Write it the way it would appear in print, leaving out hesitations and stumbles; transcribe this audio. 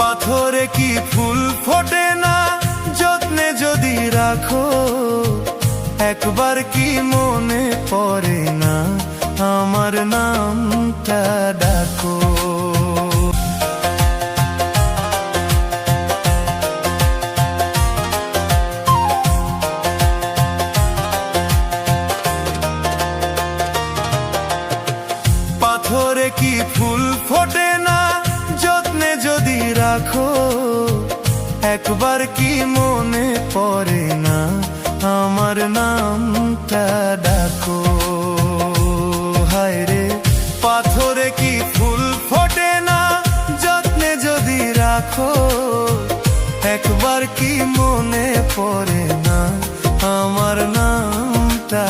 পাথরে কি ফুল ফোটে না যত্নে যদি রাখো, একবার কি মনে পড়ে না আমার নামটা ডাকো। পাথরে কি ফুল ফোটে না যত্নে যদি রাখো, একবার কি মনে পড়ে না আমার নামটা ডাকো। হায় রে পাথরে কি ফুল ফোটে না যত্নে যদি রাখো, একবার কি মনে পড়ে না আমার নামটা